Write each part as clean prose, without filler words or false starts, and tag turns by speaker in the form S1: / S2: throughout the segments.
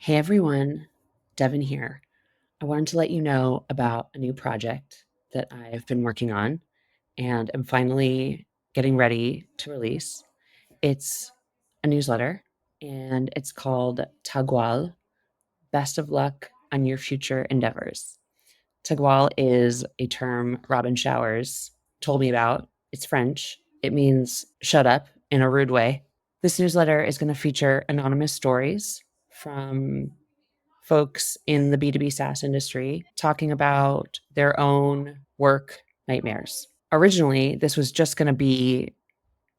S1: Hey everyone, Devin here. I wanted to let you know about a new project that I've been working on and I'm finally getting ready to release. It's a newsletter and it's called Tagual, Best of Luck on Your Future Endeavors. Tagual is a term Robin Showers told me about. It's French. It means shut up in a rude way. This newsletter is going to feature anonymous stories from folks in the B2B SaaS industry talking about their own work nightmares. Originally, this was just going to be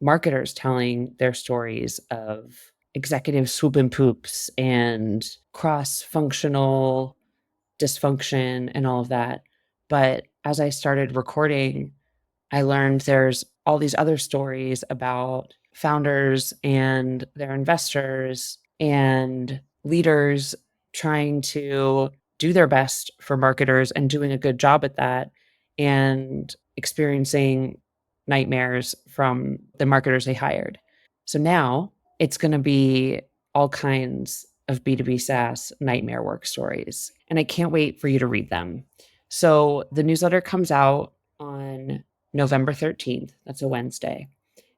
S1: marketers telling their stories of executive swoop and poops and cross functional dysfunction and all of that. But as I started recording, I learned there's all these other stories about founders and their investors and leaders trying to do their best for marketers and doing a good job at that and experiencing nightmares from the marketers they hired. So now it's going to be all kinds of B2B SaaS nightmare work stories. And I can't wait for you to read them. So the newsletter comes out on November 13th. That's a Wednesday.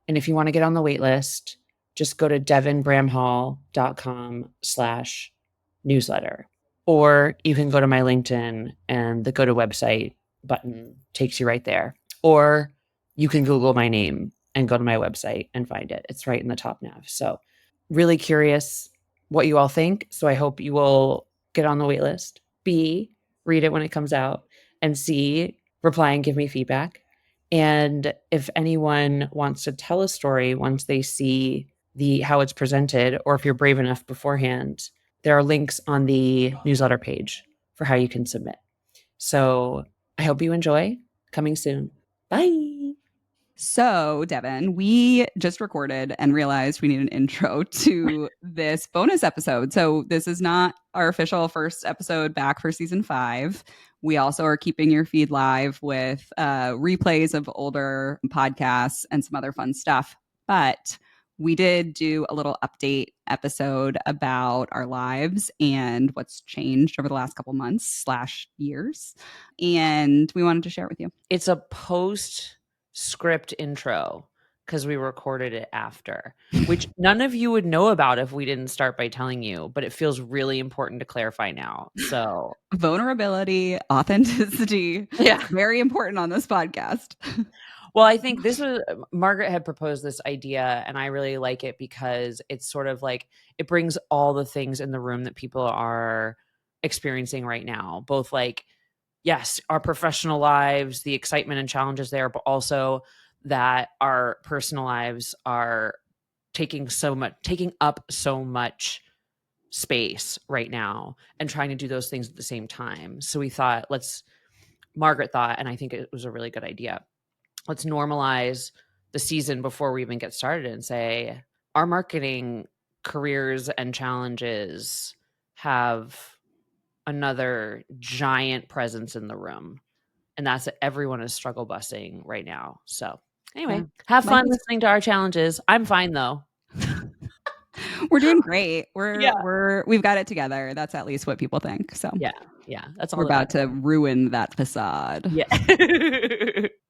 S1: And if you want to get on the wait list, just go to devinbramhall.com/newsletter. Or you can go to my LinkedIn and the go to website button takes you right there. Or you can Google my name and go to my website and find it. It's right in the top nav. So really curious what you all think. So I hope you will get on the wait list. B, read it when it comes out. And C, reply and give me feedback. And if anyone wants to tell a story once they see how it's presented, or if you're brave enough beforehand, there are links on the newsletter page for how you can submit. So I hope you enjoy. Coming soon. Bye.
S2: So, Devin, we just recorded and realized we need an intro to this bonus episode. So, this is not our official first episode back for season 5. We also are keeping your feed live with replays of older podcasts and some other fun stuff. But we did do a little update episode about our lives and what's changed over the last couple months / years. And we wanted to share it with you.
S1: It's a post script intro because we recorded it after, which none of you would know about if we didn't start by telling you, but it feels really important to clarify now. So
S2: vulnerability, authenticity, very important on this podcast.
S1: Well, I think this was Margaret had proposed this idea and I really like it because it's sort of like it brings all the things in the room that people are experiencing right now, both like yes, our professional lives, the excitement and challenges there, but also that our personal lives are taking up so much space right now and trying to do those things at the same time. So we thought, Margaret thought, and I think it was a really good idea, let's normalize the season before we even get started and say our marketing careers and challenges have another giant presence in the room. And that's that everyone is struggle busing right now. So anyway, have fun listening to our challenges. I'm fine though.
S2: We're doing great. We've got it together. That's at least what people think. So
S1: yeah, that's all.
S2: We're about to ruin that facade.
S1: Yeah.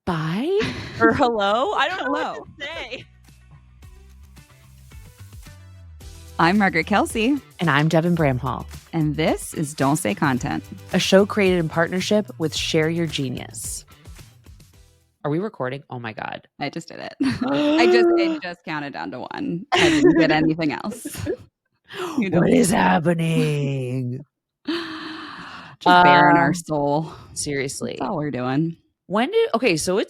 S1: Bye or hello. I don't know what to say.
S2: I'm Margaret Kelsey.
S1: And I'm Devin Bramhall.
S2: And this is Don't Say Content,
S1: a show created in partnership with Share Your Genius. Are we recording? Oh my God.
S2: I just did it. It just counted down to 1. I didn't get anything else.
S1: What is happening?
S2: Just bearing our soul.
S1: Seriously.
S2: That's all we're doing.
S1: So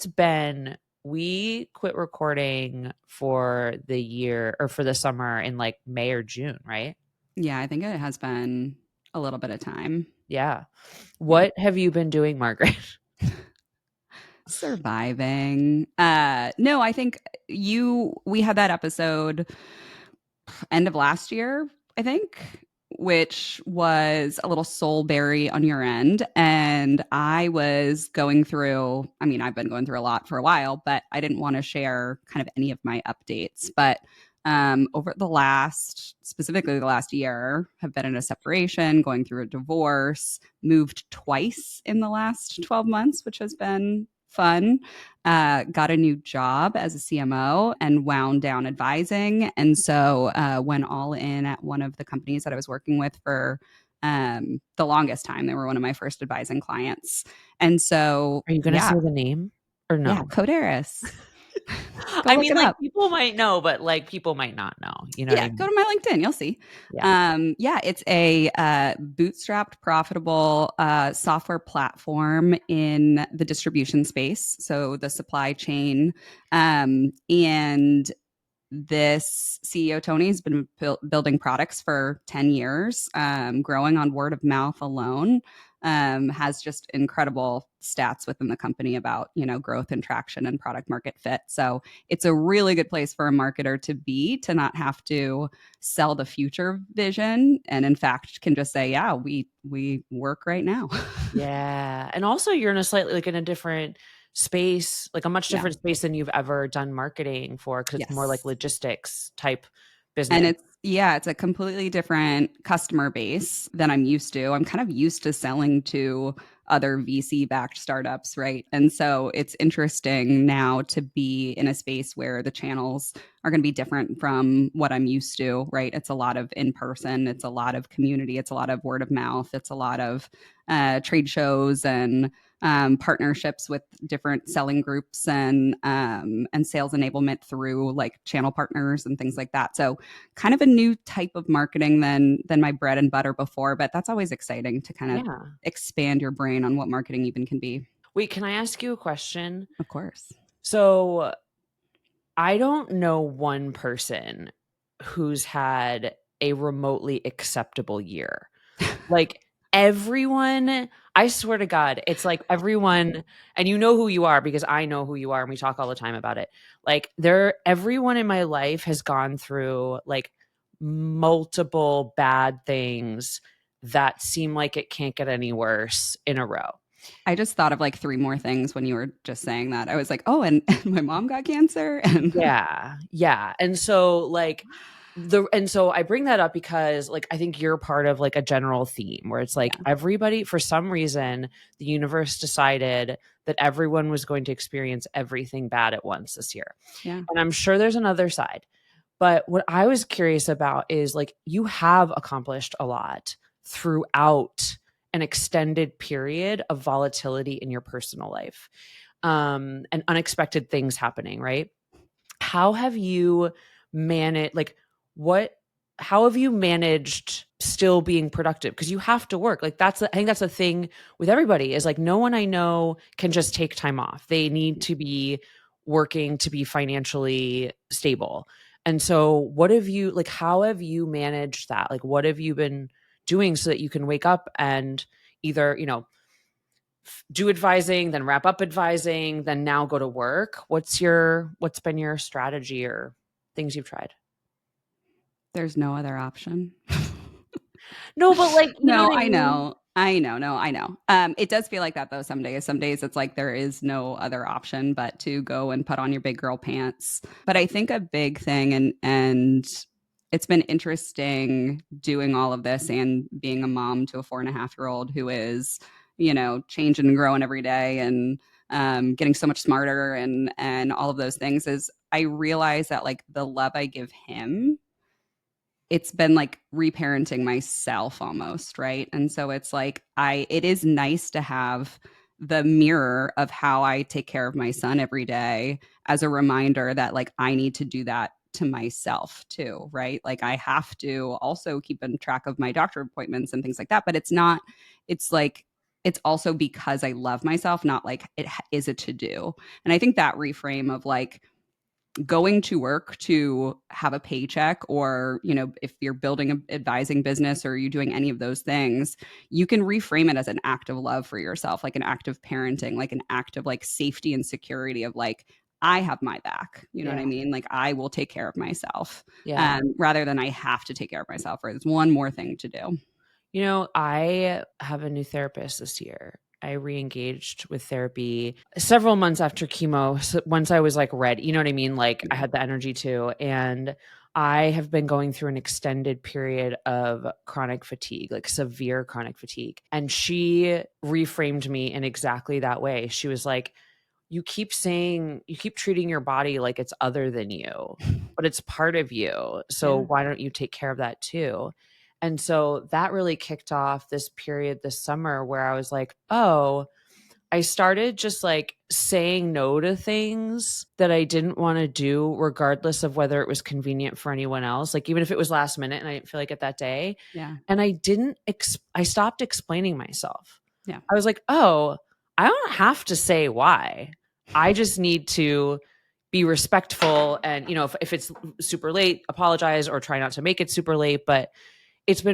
S1: we quit recording for the year or for the summer in like May or June, right?
S2: Yeah, I think it has been a little bit of time.
S1: Yeah. What have you been doing, Margaret?
S2: Surviving. No, I think we had that episode end of last year, I think, which was a little soul berry on your end. And I was going through, I've been going through a lot for a while, but I didn't want to share kind of any of my updates. But over specifically the last year, have been in a separation, going through a divorce, moved twice in the last 12 months, which has been fun. Got a new job as a CMO and wound down advising. And so went all in at one of the companies that I was working with for the longest time. They were one of my first advising clients. And so,
S1: Are you going to
S2: yeah,
S1: say the name or
S2: yeah,
S1: no?
S2: Codaris. Go
S1: I
S2: look
S1: mean,
S2: it
S1: like
S2: up.
S1: people might know, but like people might not know. You know what
S2: Yeah,
S1: I
S2: go
S1: mean?
S2: to my LinkedIn. You'll see.
S1: Yeah.
S2: Yeah, it's a bootstrapped, profitable software platform in the distribution space. So the supply chain. And this CEO, Tony, has been building products for 10 years, growing on word of mouth alone. Has just incredible stats within the company about, growth and traction and product market fit. So it's a really good place for a marketer to be, to not have to sell the future vision, and in fact can just say, yeah, we work right now.
S1: Yeah. And also you're in a slightly like in a different space, like a much
S2: Yeah.
S1: different space than you've ever done marketing for because it's more like
S2: Yes.
S1: logistics type
S2: And
S1: business.
S2: it's a completely different customer base than I'm used to. I'm kind of used to selling to other VC backed startups, right? And so it's interesting now to be in a space where the channels are going to be different from what I'm used to, right? It's a lot of in person, it's a lot of community, it's a lot of word of mouth, it's a lot of trade shows and partnerships with different selling groups and sales enablement through like channel partners and things like that. So kind of a new type of marketing than my bread and butter before, but that's always exciting to kind of
S1: Yeah.
S2: expand your brain on what marketing even can be.
S1: Wait, can I ask you a question?
S2: Of course.
S1: So I don't know one person who's had a remotely acceptable year. Like everyone, I swear to God, it's like everyone, and you know who you are because I know who you are and we talk all the time about it. Like everyone in my life has gone through like multiple bad things that seem like it can't get any worse in a row.
S2: I just thought of like three more things when you were just saying that. I was like, oh, and my mom got cancer. And
S1: Yeah. Yeah. And so I bring that up because like I think you're part of like a general theme where it's like
S2: yeah,
S1: everybody for some reason the universe decided that everyone was going to experience everything bad at once this year.
S2: yeah.
S1: And I'm sure there's another side. But what I was curious about is like you have accomplished a lot throughout an extended period of volatility in your personal life. And unexpected things happening, right? How have you managed like what how have you managed still being productive because you have to work like I think that's the thing with everybody is like no one I know can just take time off. They need to be working to be financially stable. And so what have you like how have you managed that? Like what have you been doing so that you can wake up and either do advising, then wrap up advising, then now go to work? What's been your strategy or things you've tried?
S2: There's no other option.
S1: No, but like, you know
S2: No,
S1: what I
S2: I
S1: mean?
S2: know. I know. No, I know. It does feel like that though some days. Some days it's like there is no other option but to go and put on your big girl pants. But I think a big thing and it's been interesting doing all of this and being a mom to a 4.5-year-old who is, changing and growing every day and getting so much smarter and all of those things is I realize that like the love I give him, it's been like reparenting myself almost, right? And so it's like it is nice to have the mirror of how I take care of my son every day as a reminder that like I need to do that to myself too, right? Like I have to also keep in track of my doctor appointments and things like that, but it's like it's also because I love myself, not like it is a to do. And I think that reframe of like going to work to have a paycheck, or if you're building an advising business or you're doing any of those things, you can reframe it as an act of love for yourself, like an act of parenting, like an act of like safety and security of like I have my back, you know what
S1: Yeah.
S2: I mean, like I will take care of myself,
S1: Yeah.
S2: rather than I have to take care of myself or there's one more thing to do.
S1: I have a new therapist this year. I re-engaged with therapy several months after chemo. So once I was like ready, you know what I mean? Like I
S2: Yeah.
S1: had the energy to. And I have been going through an extended period of chronic fatigue, like severe chronic fatigue. And she reframed me in exactly that way. She was like, you keep saying, you keep treating your body like it's other than you, but it's part of you. So
S2: Yeah.
S1: why don't you take care of that too? And so that really kicked off this period this summer where I was like, oh, I started just like saying no to things that I didn't want to do, regardless of whether it was convenient for anyone else. Like, even if it was last minute and I didn't feel like it that day.
S2: Yeah.
S1: And I didn't, I stopped explaining myself.
S2: Yeah.
S1: I was like, oh, I don't have to say why. I just need to be respectful. And, if it's super late, apologize or try not to make it super late. But it's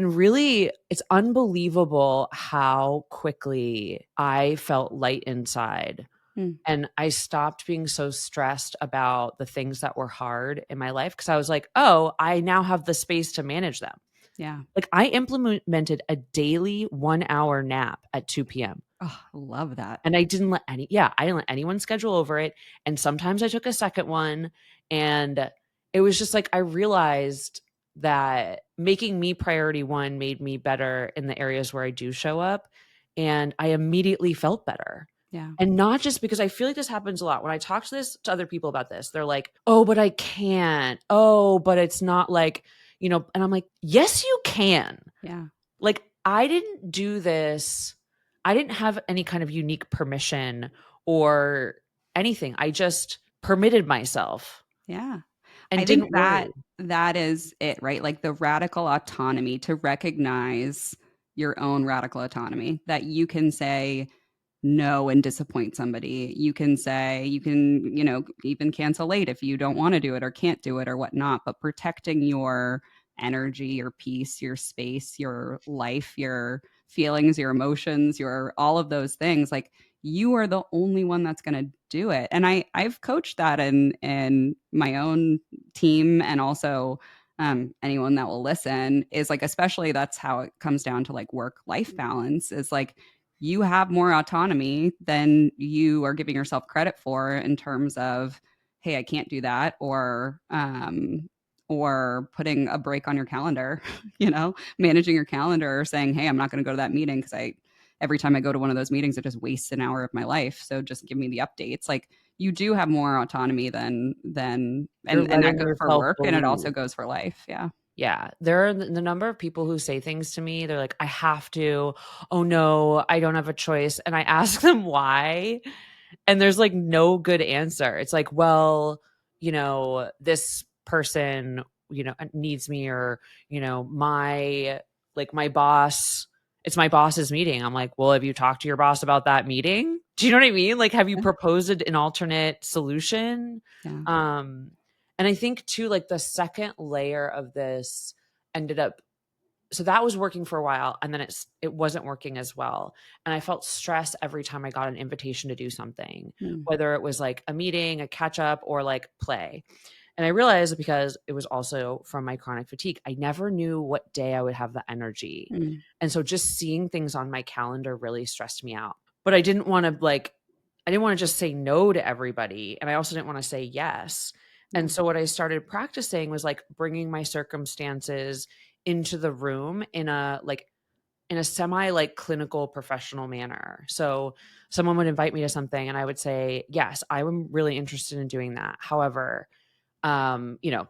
S1: unbelievable how quickly I felt light inside.
S2: Mm.
S1: And I stopped being so stressed about the things that were hard in my life because I was like, oh, I now have the space to manage them.
S2: Yeah.
S1: Like, I implemented a daily 1 hour nap at 2 p.m.
S2: Oh, I love that.
S1: And I didn't let anyone schedule over it. And sometimes I took a second one. And it was just like, I realized that making me priority one made me better in the areas where I do show up. And I immediately felt better.
S2: Yeah.
S1: And not just because I feel like this happens a lot. When I talk to other people about this, they're like, oh, but I can't. Oh, but it's not like, and I'm like, yes, you can.
S2: Yeah.
S1: Like, I didn't do this. I didn't have any kind of unique permission or anything. I just permitted myself
S2: Yeah.
S1: and
S2: I think
S1: didn't
S2: that
S1: worry.
S2: that is it, right? Like the radical autonomy to recognize your own radical autonomy that you can say no and disappoint somebody. You can say, you can, even cancel late if you don't want to do it or can't do it or whatnot, but protecting your energy, your peace, your space, your life, your feelings, your emotions, your all of those things, like you are the only one that's going to do it. And I've coached that in my own team, and also anyone that will listen is like, especially that's how it comes down to like work life balance is like you have more autonomy than you are giving yourself credit for in terms of, hey, I can't do that, or putting a break on your calendar, managing your calendar or saying, hey, I'm not going to go to that meeting because every time I go to one of those meetings, it just wastes an hour of my life. So just give me the updates. Like you do have more autonomy than
S1: You're
S2: and that
S1: letting
S2: goes for
S1: yourself
S2: work and it also
S1: believe.
S2: goes for life. Yeah.
S1: Yeah, there are the number of people who say things to me. They're like, I have to. Oh no, I don't have a choice. And I ask them why. And there's like no good answer. It's like, well, this person, needs me, or, my boss, it's my boss's meeting. I'm like, well, have you talked to your boss about that meeting? Do you know what I mean? Like, have you
S2: Yeah.
S1: proposed an alternate solution?
S2: Yeah.
S1: And I think too, like the second layer of this ended up, so that was working for a while, and then it wasn't working as well. And I felt stress every time I got an invitation to do something,
S2: Mm.
S1: whether it was like a meeting, a catch up, or like play. And I realized because it was also from my chronic fatigue, I never knew what day I would have the energy.
S2: Mm.
S1: And so just seeing things on my calendar really stressed me out. But I didn't want to just say no to everybody. And I also didn't want to say yes.
S2: Yeah.
S1: And so what I started practicing was like bringing my circumstances into the room in a semi like clinical professional manner. So someone would invite me to something and I would say, yes, I'm really interested in doing that. However, um, you know,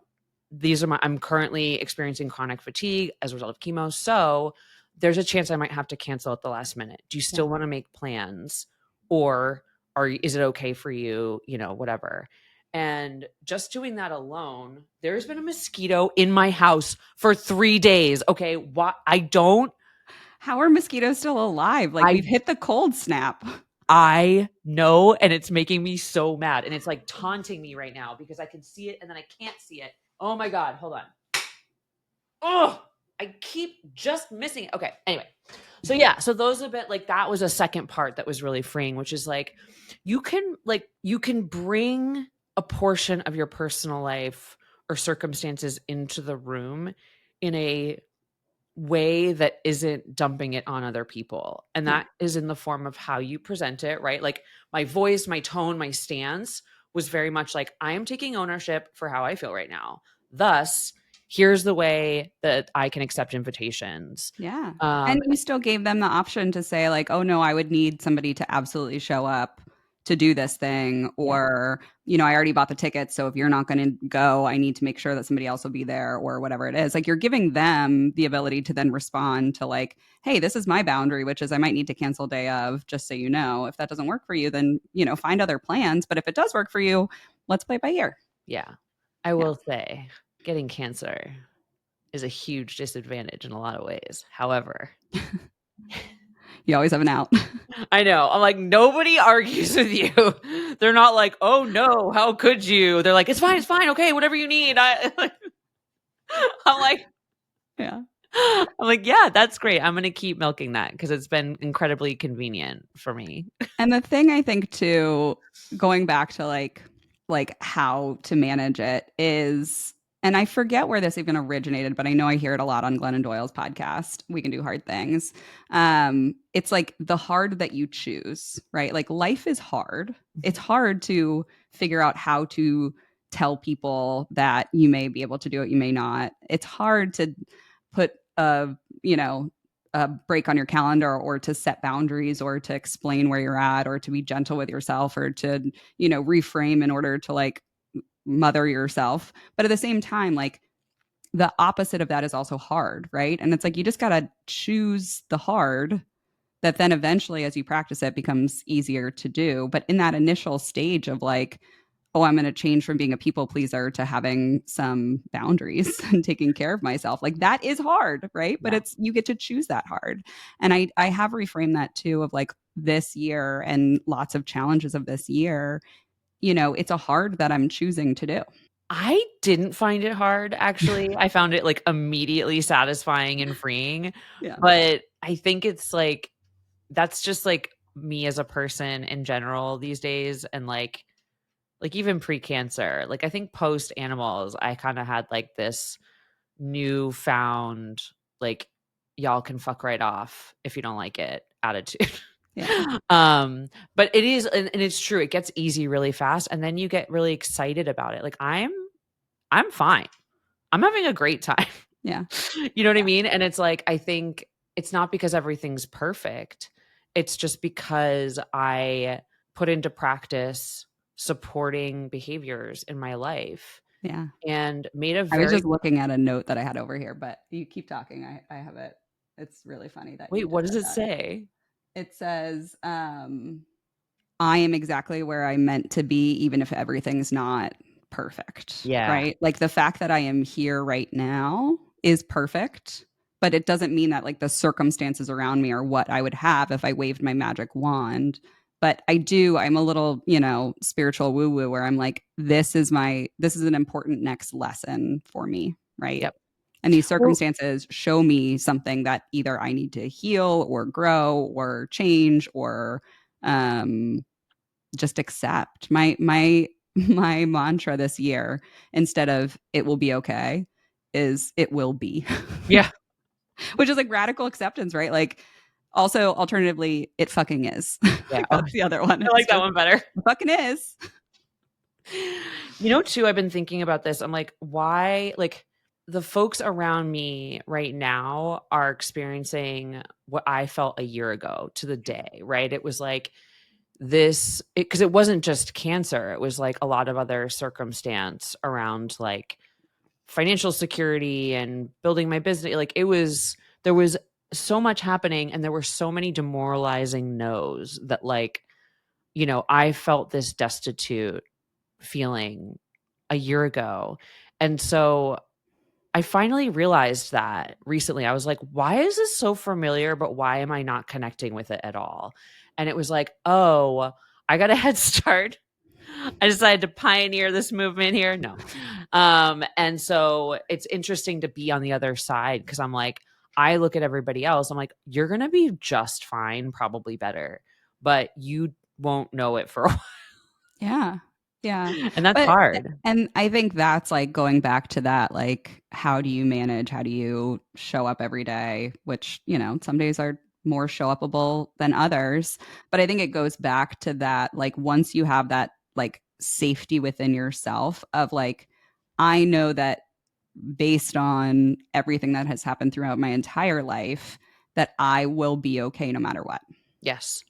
S1: I'm currently experiencing chronic fatigue as a result of chemo. So there's a chance I might have to cancel at the last minute. Do you
S2: Yeah.
S1: still want to make plans, or is it okay for you, whatever. And just doing that alone, there's been a mosquito in my house for 3 days. Okay. Why?
S2: How are mosquitoes still alive? Like
S1: I
S2: we've hit the cold snap.
S1: I know, and it's making me so mad. And it's like taunting me right now because I can see it and then I can't see it. Oh my God. Hold on. Oh, I keep just missing it. Okay. Anyway. So yeah, so those a bit like that was a second part that was really freeing, which is like you can bring a portion of your personal life or circumstances into the room in a way that isn't dumping it on other people. And
S2: Yeah.
S1: that is in the form of how you present it, right? Like my voice, my tone, my stance was very much like I am taking ownership for how I feel right now. Thus, here's the way that I can accept invitations.
S2: Yeah. And
S1: Um,
S2: you still gave them the option to say, like, oh, no, I would need somebody to absolutely show up to do this thing.
S1: yeah,
S2: Or, I already bought the tickets. So if you're not going to go, I need to make sure that somebody else will be there or whatever it is. Like, you're giving them the ability to then respond to, like, hey, this is my boundary, which is I might need to cancel day of, just so you know. If that doesn't work for you, then, find other plans. But if it does work for you, let's play it by ear.
S1: yeah. I
S2: Yeah.
S1: will say getting cancer is a huge disadvantage in a lot of ways. However,
S2: You always have an out.
S1: I know. I'm like, nobody argues with you. They're not like, oh no, how could you? They're like, it's fine, okay, whatever you need. I'm like,
S2: Yeah.
S1: yeah, that's great. I'm gonna keep milking that because it's been incredibly convenient for me.
S2: And the thing I think too, going back to like how to manage it is, and I forget where this even originated, but I know I hear it a lot on Glennon Doyle's podcast, We Can Do Hard Things. It's like the hard that you choose, right? Like life is hard. It's hard to figure out how to tell people that you may be able to do it, you may not. It's hard to put you know, a break on your calendar or to set boundaries or to explain where you're at or to be gentle with yourself or to, reframe in order to like mother yourself. But at the same time, like the opposite of that is also hard, right? And it's like you just got to choose the hard that then eventually as you practice it becomes easier to do. But in that initial stage of like, oh, I'm going to change from being a people pleaser to having some boundaries and taking care of myself. Like that is hard, right? But
S1: Yeah.
S2: it's you get to choose that hard. And I have reframed that too of like this year and lots of challenges of this year. It's a hard that I'm choosing to do.
S1: I didn't find it hard, actually. I found it like immediately satisfying and freeing.
S2: Yeah.
S1: But I think it's like that's just like me as a person in general these days. And like even pre-cancer, like I think post animals, I kind of had like this newfound like y'all can fuck right off if you don't like it attitude.
S2: Yeah.
S1: But it is, and it's true, it gets easy really fast and then you get really excited about it. Like I'm fine. I'm having a great time.
S2: Yeah.
S1: You know what I mean? And it's like I think it's not because everything's perfect. It's just because I put into practice supporting behaviors in my life
S2: Yeah.
S1: and made a
S2: I was
S1: very
S2: just looking at a note that I had over here, but you keep talking. I have it. It's really funny that
S1: wait,
S2: you
S1: what
S2: just
S1: does
S2: said
S1: it
S2: that.
S1: say?
S2: It says, I am exactly where I meant to be, even if everything's not perfect,
S1: Yeah.
S2: right? Like the fact that I am here right now is perfect, but it doesn't mean that like the circumstances around me are what I would have if I waved my magic wand. But I'm a little, spiritual woo woo where I'm like, this is an important next lesson for me, right?
S1: Yep.
S2: And these
S1: Well,
S2: circumstances show me something that either I need to heal or grow or change or um just accept. My mantra this year, instead of it will be okay, is it will be.
S1: yeah.
S2: Which is like radical acceptance, right? Like also alternatively, it fucking is.
S1: Yeah.
S2: Like
S1: Oh,
S2: that's the other one.
S1: I
S2: It's
S1: like that
S2: just
S1: one better.
S2: it fucking is.
S1: Too, I've been thinking about this. I'm like, why? Like, the folks around me right now are experiencing what I felt a year ago to the day, right? It was like this, because it wasn't just cancer, it was like a lot of other circumstance around like financial security and building my business. Like, there was so much happening and there were so many demoralizing no's that, like, I felt this destitute feeling a year ago. And so I finally realized that recently. I was like, why is this so familiar, but why am I not connecting with it at all? And it was like, oh, I got a head start. I decided to pioneer this movement here. No. And so it's interesting to be on the other side because I'm like, I look at everybody else. I'm like, you're going to be just fine, probably better, but you won't know it for a while.
S2: Yeah. Yeah.
S1: And that's
S2: But
S1: hard.
S2: and I think that's like going back to that, like, how do you manage? How do you show up every day? Which, some days are more show upable than others. But I think it goes back to that, like, once you have that like safety within yourself of like, I know that based on everything that has happened throughout my entire life that I will be okay no matter what.
S1: Yes.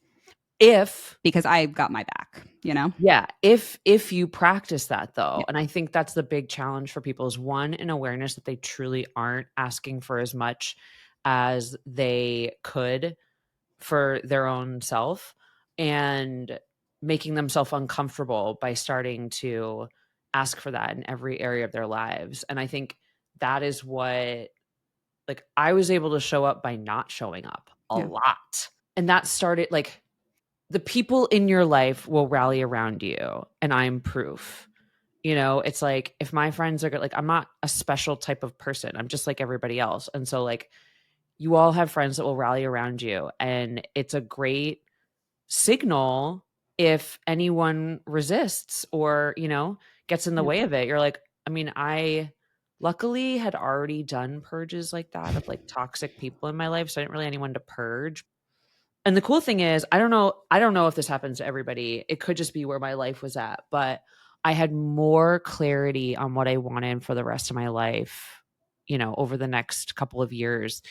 S1: If
S2: Because I've got my back, you know?
S1: Yeah, if you practice that though,
S2: Yeah.
S1: and I think that's the big challenge for people is one, an awareness that they truly aren't asking for as much as they could for their own self, and making themselves uncomfortable by starting to ask for that in every area of their lives. And I think that is what, like, I was able to show up by not showing up a
S2: Yeah.
S1: lot. And that started like the people in your life will rally around you, and I'm proof. You know, it's like if my friends are like, I'm not a special type of person. I'm just like everybody else. And so like you all have friends that will rally around you, and it's a great signal if anyone resists or, you know, gets in the
S2: Yeah.
S1: way of it. You're like, I mean, I luckily had already done purges like that of like toxic people in my life, so I didn't really anyone to purge. And the cool thing is, I don't know if this happens to everybody. It could just be where my life was at, but I had more clarity on what I wanted for the rest of my life, you know, over the next couple of years,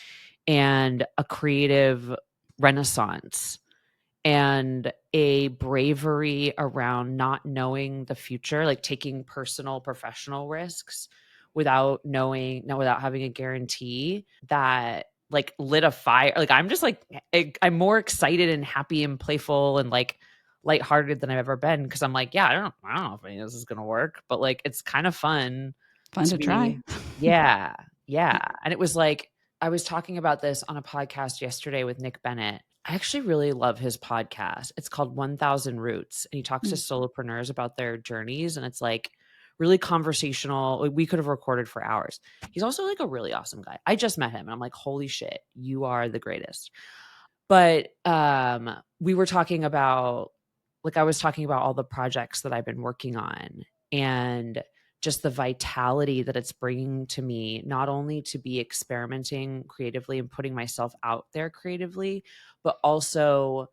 S1: and a creative renaissance and a bravery around not knowing the future, like taking personal professional risks without knowing, no, without having a guarantee, that like lit a fire. Like I'm just like I'm more excited and happy and playful and like lighthearted than I've ever been, because I'm like, yeah, I don't know if any of this is gonna work, but like it's kind of fun
S2: Fun
S1: to
S2: to try.
S1: be. Yeah, yeah. And it was like I was talking about this on a podcast yesterday with Nick Bennett. I actually really love his podcast. It's called 1000 Roots, and he talks to
S2: Mm.
S1: solopreneurs about their journeys, and it's like really conversational. Like, we could have recorded for hours. He's also like a really awesome guy. I just met him and I'm like, holy shit, you are the greatest. But we were talking about, like, I was talking about all the projects that I've been working on, and just the vitality that it's bringing to me, not only to be experimenting creatively and putting myself out there creatively, but also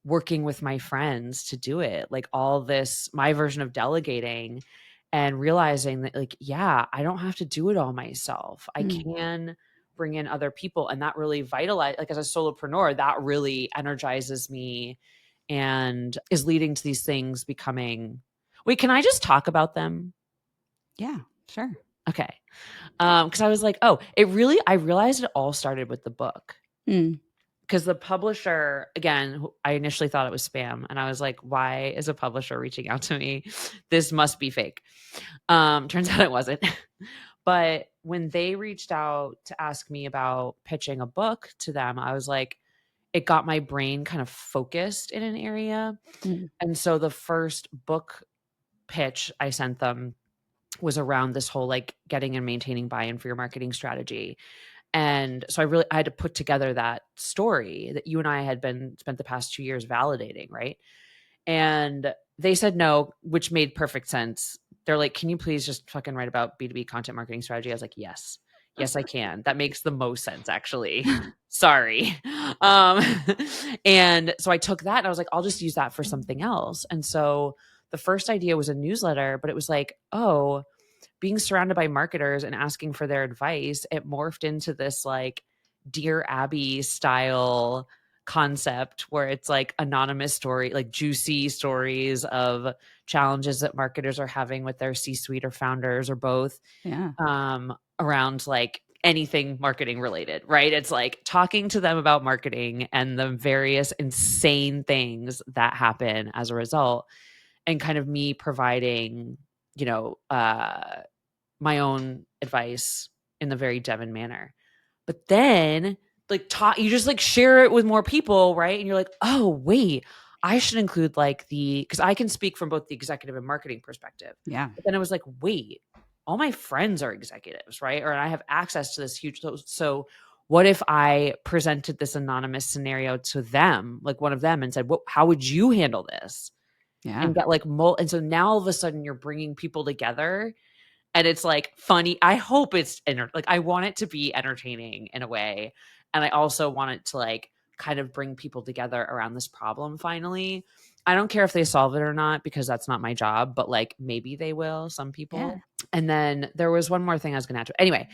S1: working with my friends to do it. Like all this, my version of delegating, and realizing that, like, yeah, I don't have to do it all myself. I
S2: Mm.
S1: can bring in other people. And that really vitalize, like as a solopreneur, that really energizes me and is leading to these things becoming. Wait, can I just talk about them?
S2: Yeah, sure.
S1: Okay. Because I was like, oh, I realized it all started with the book.
S2: Mm.
S1: Because the publisher, again, I initially thought it was spam, and I was like, why is a publisher reaching out to me? This must be fake. Turns out it wasn't. But when they reached out to ask me about pitching a book to them, I was like, it got my brain kind of focused in an area.
S2: Mm.
S1: And so the first book pitch I sent them was around this whole like getting and maintaining buy-in for your marketing strategy. And so I had to put together that story that you and I had been spent the past 2 years validating, right? And they said no, which made perfect sense. They're like, can you please just fucking write about B2B content marketing strategy? I was like, yes. Yes, I can. That makes the most sense, actually. Sorry. Um, and so I took that and I was like, I'll just use that for something else. And so the first idea was a newsletter, but it was like, oh, being surrounded by marketers and asking for their advice, it morphed into this like Dear Abby style concept where it's like anonymous story, like juicy stories of challenges that marketers are having with their C-suite or founders or both,
S2: Yeah.
S1: around like anything marketing related, right? It's like talking to them about marketing and the various insane things that happen as a result, and kind of me providing, you know, my own advice in the very Devin manner. But then like you just like share it with more people, right? And you're like, oh wait, I should include like because I can speak from both the executive and marketing perspective.
S2: Yeah.
S1: But then I was like, wait, all my friends are executives, right? Or I have access to this huge. So what if I presented this anonymous scenario to them, like one of them, and said, how would you handle this?
S2: Yeah.
S1: And get like and so now all of a sudden you're bringing people together, and it's like funny. I hope it's like I want it to be entertaining in a way, and I also want it to like kind of bring people together around this problem finally. I don't care if they solve it or not because that's not my job, but like maybe they will, some
S2: Yeah.
S1: people. And then there was one more thing I was going to add to. Anyway,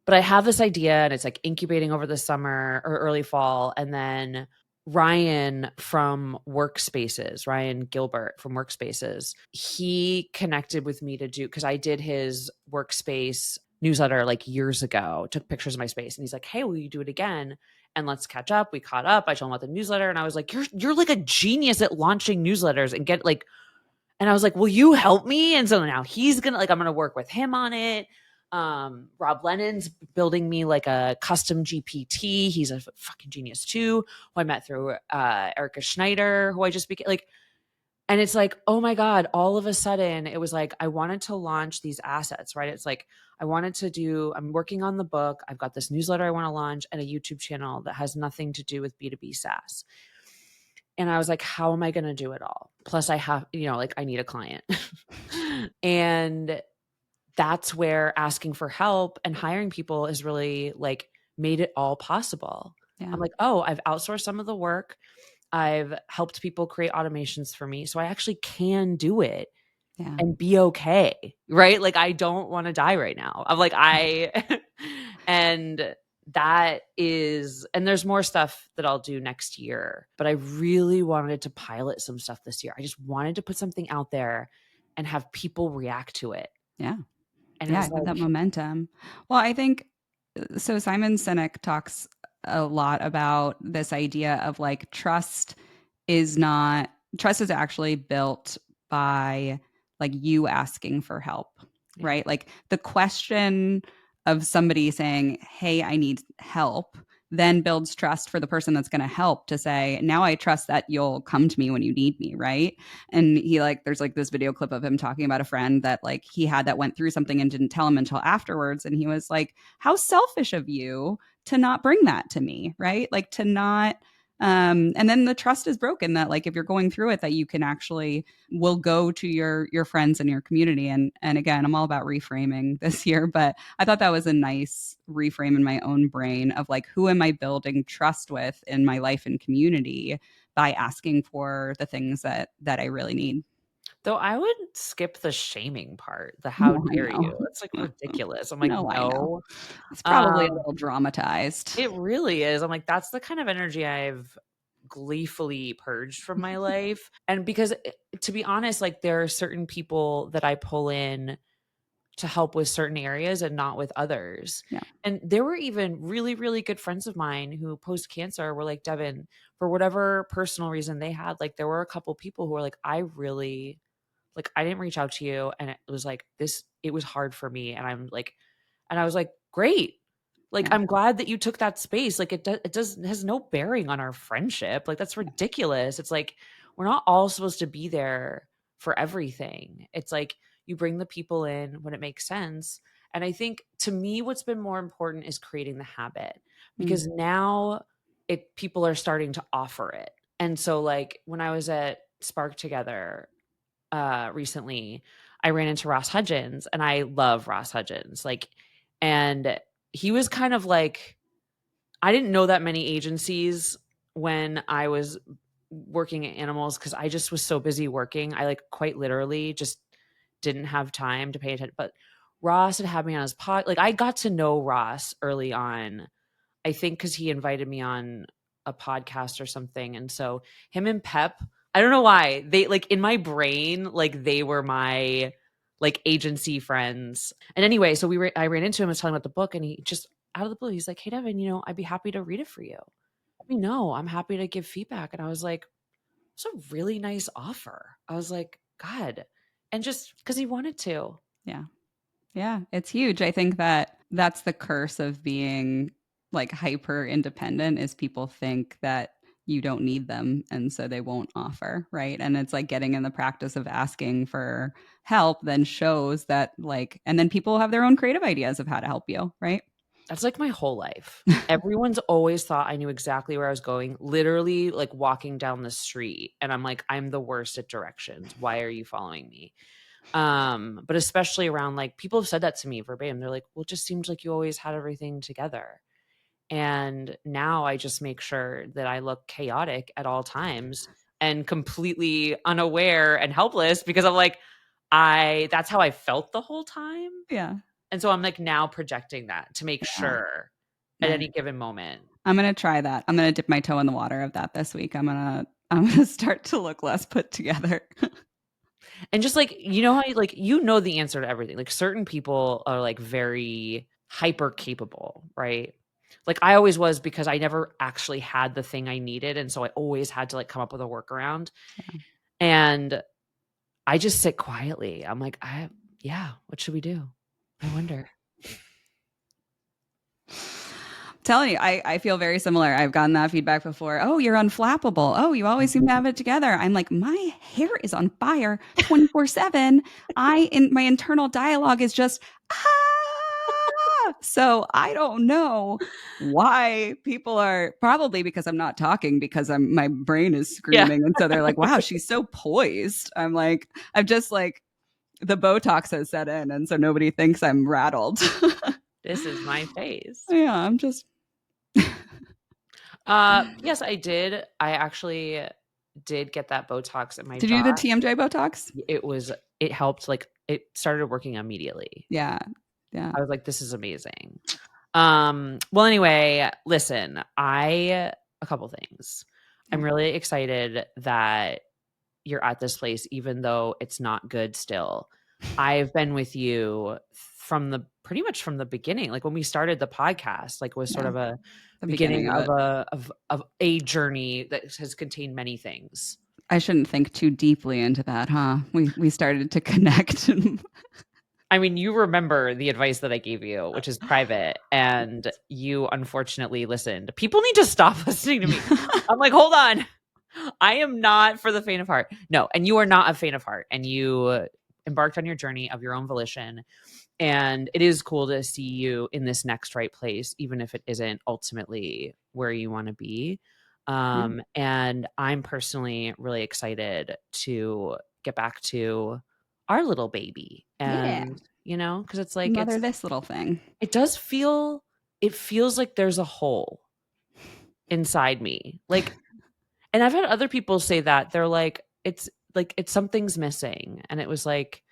S1: but I have this idea and it's like incubating over the summer or early fall. And then Ryan from Workspaces, Ryan Gilbert from Workspaces, he connected with me to do, because I did his workspace newsletter like years ago, took pictures of my space. And he's like, hey, will you do it again? And let's catch up. We caught up. I told him about the newsletter and I was like, you're like a genius at launching newsletters and get like, and I was like, will you help me? And so now he's going to like, I'm going to work with him on it. Rob Lennon's building me like a custom GPT. He's a fucking genius too, who I met through Erica Schneider, who I just became like, and it's like, oh my God, all of a sudden it was like, I wanted to launch these assets, right? It's like, I wanted to do, I'm working on the book. I've got this newsletter I want to launch and a YouTube channel that has nothing to do with B2B SaaS. And I was like, how am I going to do it all? Plus I have, like I need a client. And that's where asking for help and hiring people is really like made it all possible.
S2: Yeah.
S1: I'm like, oh, I've outsourced some of the work. I've helped people create automations for me. So I actually can do it
S2: Yeah.
S1: and be okay. Right. Like I don't want to die right now. I'm like, and that is, and there's more stuff that I'll do next year, but I really wanted to pilot some stuff this year. I just wanted to put something out there and have people react to it.
S2: Yeah.
S1: And it
S2: Yeah.
S1: was
S2: Have that
S1: like,
S2: momentum. Well, I think so. Simon Sinek talks a lot about this idea of like trust is actually built by like you asking for help,
S1: yeah.
S2: right? Like the question of somebody saying, hey, I need help, then builds trust for the person that's going to help to say, now I trust that you'll come to me when you need me, right? And he like, there's like this video clip of him talking about a friend that like he had that went through something and didn't tell him until afterwards. And he was like, how selfish of you to not bring that to me, right? Like to not and then the trust is broken that like if you're going through it that you can actually will go to your friends and your community. And again, I'm all about reframing this year, but I thought that was a nice reframe in my own brain of like who am I building trust with in my life and community by asking for the things that I really need.
S1: Though I would skip the shaming part, the how
S2: No, I
S1: dare
S2: know.
S1: you. It's like ridiculous. I'm like,
S2: No, I know.
S1: no.
S2: It's probably a
S1: Um,
S2: little dramatized.
S1: it really is. I'm like, that's the kind of energy I've gleefully purged from my life. And because to be honest, like there are certain people that I pull in to help with certain areas and not with others.
S2: Yeah.
S1: And there were even really, really good friends of mine who post cancer were like, Devin, for whatever personal reason they had, like there were a couple people who were like, I really like I didn't reach out to you and it was like this it was hard for me and I'm like and I was like, great. Like
S2: Yeah.
S1: I'm glad that you took that space. Like it has no bearing on our friendship. Like that's ridiculous. It's like we're not all supposed to be there for everything. It's like you bring the people in when it makes sense. And I think to me what's been more important is creating the habit because
S2: Mm.
S1: now people are starting to offer it. And so like when I was at Spark Together recently, I ran into Ross Hudgens and I love Ross Hudgens. Like, and he was kind of like, I didn't know that many agencies when I was working at animals because I just was so busy working. I like quite literally just didn't have time to pay attention. But Ross had me on his pod. Like I got to know Ross early on, I think because he invited me on a podcast or something. And so him and Pep, I don't know why they like in my brain, like they were my like agency friends. And anyway, so I ran into him and was telling him about the book and he just out of the blue, he's like, hey Devin, I'd be happy to read it for you. Let me know. I'm happy to give feedback. And I was like, it's a really nice offer. I was like, God. And just because he wanted to.
S2: Yeah. Yeah, it's huge. I think that that's the curse of being like hyper independent is people think that you don't need them and so they won't offer, right? And it's like getting in the practice of asking for help then shows that like and then people have their own creative ideas of how to help you, right?
S1: That's like my whole life. Everyone's always thought I knew exactly where I was going, literally like walking down the street. And I'm like, I'm the worst at directions. Why are you following me? But especially around like people have said that to me verbatim. They're like, well, it just seems like you always had everything together. And now I just make sure that I look chaotic at all times and completely unaware and helpless because I'm like, that's how I felt the whole time.
S2: Yeah.
S1: And so I'm like now projecting that to make
S2: Yeah.
S1: sure at
S2: Nice.
S1: any given moment.
S2: I'm gonna try that. I'm gonna dip my toe in the water of that this week. I'm gonna start to look less put together.
S1: And just like, you know how you like, you know the answer to everything. Like certain people are like very hyper capable, right? Like I always was because I never actually had the thing I needed. And so I always had to like come up with a workaround. And I just sit quietly. I'm like, yeah, what should we do? I wonder.
S2: Telling you, I feel very similar. I've gotten that feedback before. Oh, you're unflappable. Oh, you always seem to have it together. I'm like, my hair is on fire 24/7. My internal dialogue is just ah. So I don't know why people are, probably because I'm not talking, because my brain is
S1: Yeah.
S2: screaming. And so they're like, wow, she's so poised. I'm just like, the Botox has set in, and so nobody thinks I'm rattled.
S1: This is my face.
S2: Yeah, I'm just
S1: Yes, I did. I actually did get that Botox in my
S2: Did you do the
S1: jaw.
S2: TMJ Botox?
S1: It helped, like it started working immediately.
S2: Yeah. Yeah.
S1: I was like, this is amazing. Well, anyway, listen, a couple things. I'm really excited that you're at this place, even though it's not good still. I've been with you pretty much from the beginning. Like when we started the podcast, like was sort of a
S2: The
S1: beginning
S2: beginning
S1: of a journey that has contained many things.
S2: I shouldn't think too deeply into that, huh? We started to connect.
S1: I mean, you remember the advice that I gave you, which is private, and you unfortunately listened. People need to stop listening to me. I'm like, hold on. I am not for the faint of heart. No, and you are not a faint of heart, and you embarked on your journey of your own volition. And it is cool to see you in this next right place, even if it isn't ultimately where you want to be. And I'm personally really excited to get back to our little baby.
S2: Yeah.
S1: And, you know, because it's like,
S2: Mother this little thing.
S1: it feels like there's a hole inside me. Like, and I've had other people say that they're like, it's something's missing. And it was like,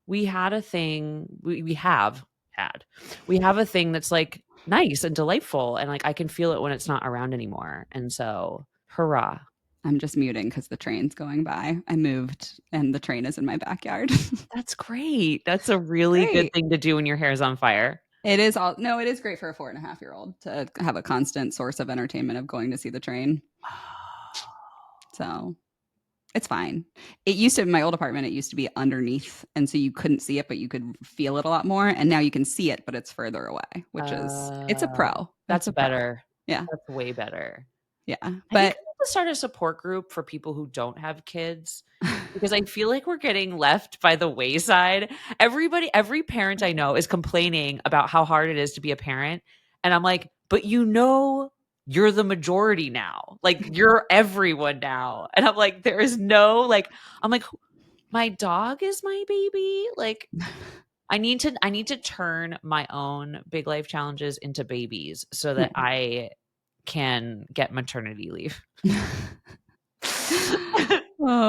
S1: we had a thing, we have had, we have a thing that's like nice and delightful. And like, I can feel it when it's not around anymore. And so hurrah.
S2: I'm just muting because the train's going by. I moved and the train is in my backyard.
S1: That's great. That's a really good thing to do when your hair is on fire.
S2: It is it is great for a 4.5-year-old to have a constant source of entertainment of going to see the train. So it's fine. It used to, in my old apartment, it used to be underneath. And so you couldn't see it, but you could feel it a lot more. And now you can see it, but it's further away, which it's a pro.
S1: That's better.
S2: Pro. Yeah.
S1: That's way better.
S2: Yeah.
S1: But I
S2: but
S1: need to start a support group for people who don't have kids because I feel like we're getting left by the wayside. Every parent I know is complaining about how hard it is to be a parent. And I'm like, but you're the majority now. Like you're everyone now. And I'm like, there is no like, I'm like, my dog is my baby. Like I need to turn my own big life challenges into babies so that I can get maternity leave. Is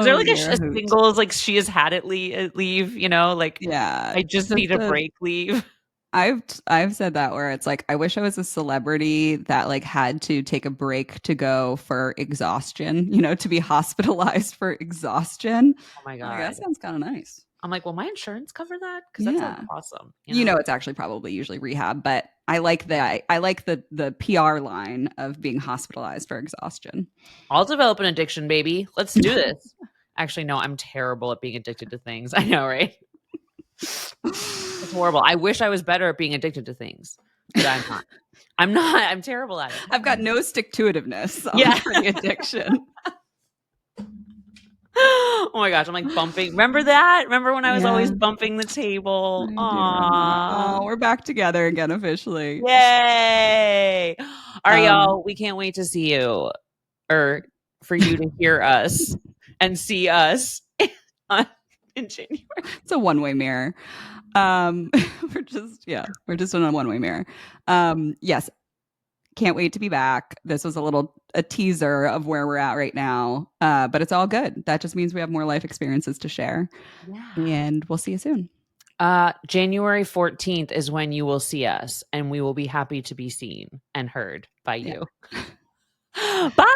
S1: there like a singles like she has had it leave, you know, like
S2: yeah,
S1: I just need a break leave.
S2: I've said that where it's like I wish I was a celebrity that like had to take a break to go for exhaustion, you know, to be hospitalized for exhaustion.
S1: Oh my god,
S2: like, that sounds kind of nice.
S1: I'm like, will my insurance cover that? Because that's like awesome.
S2: You know, it's actually probably usually rehab, but I like that. I like the PR line of being hospitalized for exhaustion.
S1: I'll develop an addiction, baby. Let's do this. Actually, no, I'm terrible at being addicted to things. I know, right? It's horrible. I wish I was better at being addicted to things, but I'm not. I'm not. I'm terrible at it.
S2: I've got no stick-to-itiveness for the addiction.
S1: Oh my gosh, I'm like bumping. Remember that? Remember when I was always bumping the table?
S2: Oh, we're back together again officially.
S1: Yay! All right, y'all. We can't wait to see you, or for you to hear us and see us in January.
S2: It's a one-way mirror. We're just in a one-way mirror. Yes. Can't wait to be back. This was a teaser of where we're at right now. But it's all good. That just means we have more life experiences to share.
S1: Yeah.
S2: And we'll see you soon.
S1: January 14th is when you will see us, and we will be happy to be seen and heard by you.
S2: Yeah.
S1: Bye.